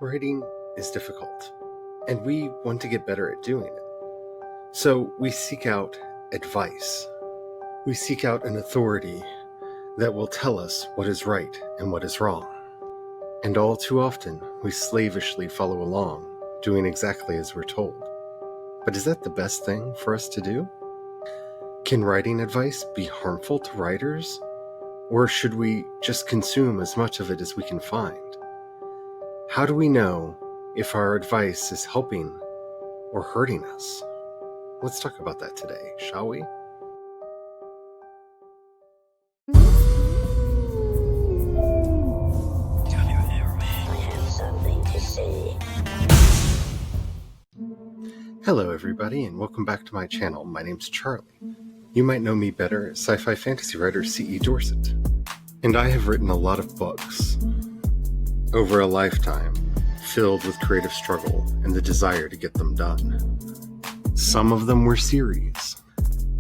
Writing is difficult, and we want to get better at doing it. So we seek out advice. We seek out an authority that will tell us what is right and what is wrong. And all too often, we slavishly follow along, doing exactly as we're told. But is that the best thing for us to do? Can writing advice be harmful to writers? Or should we just consume as much of it as we can find? How do we know if our advice is helping or hurting us? Let's talk about that today, shall we? Hello everybody, and welcome back to my channel. My name's Charlie. You might know me better as sci-fi fantasy writer C.E. Dorset. And I have written a lot of books over a lifetime filled with creative struggle and the desire to get them done. Some of them were series.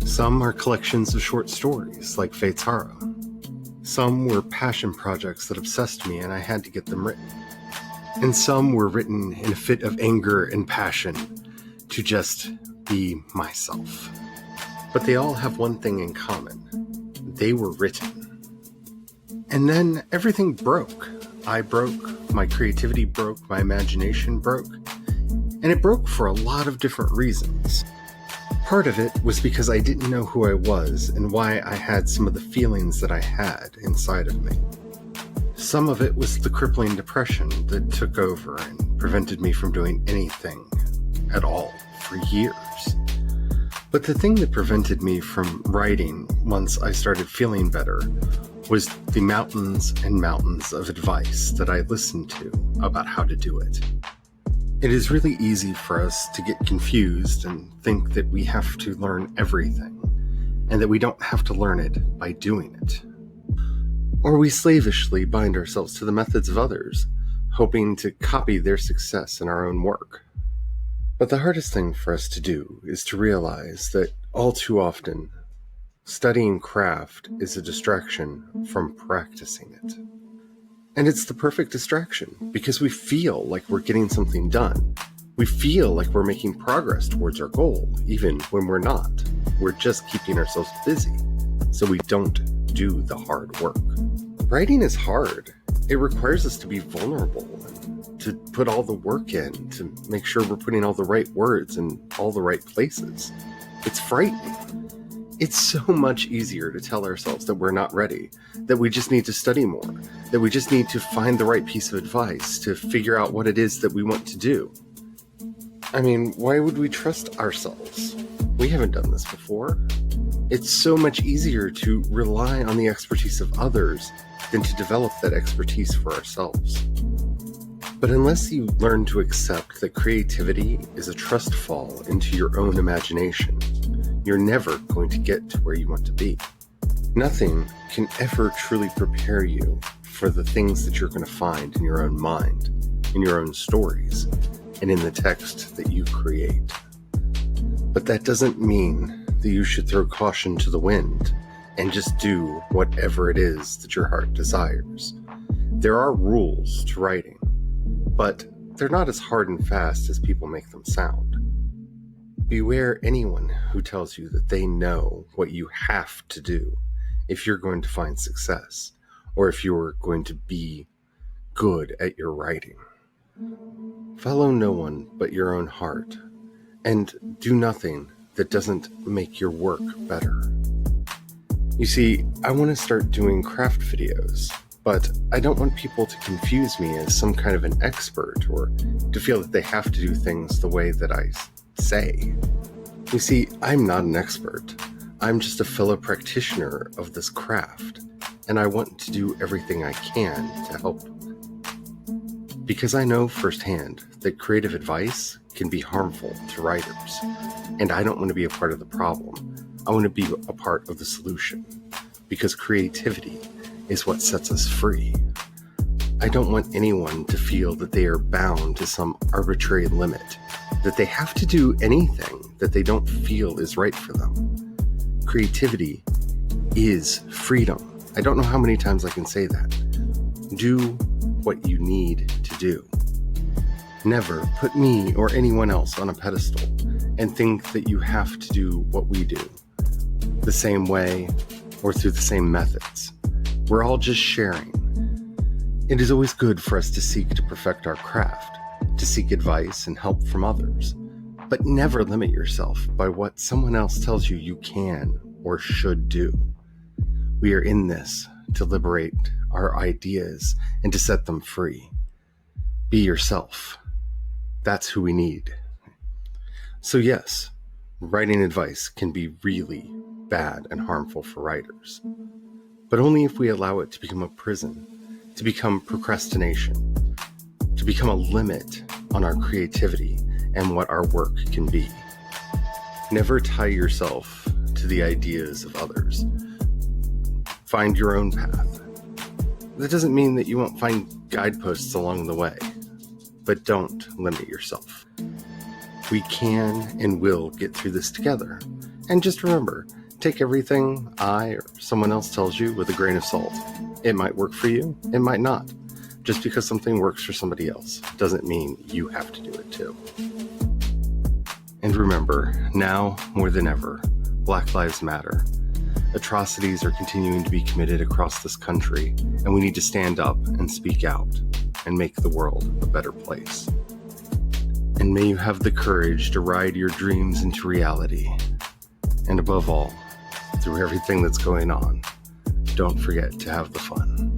Some are collections of short stories, like Fate's Harrow. Some were passion projects that obsessed me and I had to get them written. And some were written in a fit of anger and passion to just be myself. But they all have one thing in common. They were written. And then everything broke. I broke, my creativity broke, my imagination broke, and it broke for a lot of different reasons. Part of it was because I didn't know who I was and why I had some of the feelings that I had inside of me. Some of it was the crippling depression that took over and prevented me from doing anything at all for years. But the thing that prevented me from writing once I started feeling better was the mountains and mountains of advice that I listened to about how to do it. It is really easy for us to get confused and think that we have to learn everything, and that we don't have to learn it by doing it. Or we slavishly bind ourselves to the methods of others, hoping to copy their success in our own work. But the hardest thing for us to do is to realize that all too often, studying craft is a distraction from practicing it. And it's the perfect distraction because we feel like we're getting something done. We feel like we're making progress towards our goal, even when we're not. We're just keeping ourselves busy so we don't do the hard work. Writing is hard. It requires us to be vulnerable and to put all the work in to make sure we're putting all the right words in all the right places. It's frightening. It's so much easier to tell ourselves that we're not ready, that we just need to study more, that we just need to find the right piece of advice to figure out what it is that we want to do. I mean, why would we trust ourselves? We haven't done this before. It's so much easier to rely on the expertise of others than to develop that expertise for ourselves. But unless you learn to accept that creativity is a trust fall into your own imagination, you're never going to get to where you want to be. Nothing can ever truly prepare you for the things that you're going to find in your own mind, in your own stories, and in the text that you create. But that doesn't mean that you should throw caution to the wind and just do whatever it is that your heart desires. There are rules to writing, but they're not as hard and fast as people make them sound. Beware anyone who tells you that they know what you have to do if you're going to find success, or if you're going to be good at your writing. Follow no one but your own heart, and do nothing that doesn't make your work better. You see, I want to start doing craft videos, but I don't want people to confuse me as some kind of an expert or to feel that they have to do things the way that I say. You see, I'm not an expert. I'm just a fellow practitioner of this craft, and I want to do everything I can to help. Because I know firsthand that creative advice can be harmful to writers, and I don't want to be a part of the problem. I want to be a part of the solution, because creativity is what sets us free. I don't want anyone to feel that they are bound to some arbitrary limit, that they have to do anything that they don't feel is right for them. Creativity is freedom. I don't know how many times I can say that. Do what you need to do. Never put me or anyone else on a pedestal and think that you have to do what we do, the same way or through the same methods. We're all just sharing. It is always good for us to seek to perfect our craft, to seek advice and help from others, but never limit yourself by what someone else tells you you can or should do. We are in this to liberate our ideas and to set them free. Be yourself. That's who we need. So yes, writing advice can be really bad and harmful for writers, but only if we allow it to become a prison, to become procrastination, to become a limit on our creativity and what our work can be. Never tie yourself to the ideas of others. Find your own path. That doesn't mean that you won't find guideposts along the way, but don't limit yourself. We can and will get through this together. And just remember, take everything I or someone else tells you with a grain of salt. It might work for you, it might not. Just because something works for somebody else doesn't mean you have to do it too. And remember, now more than ever, Black Lives Matter. Atrocities are continuing to be committed across this country, and we need to stand up and speak out and make the world a better place. And may you have the courage to ride your dreams into reality. And above all, through everything that's going on, don't forget to have the fun.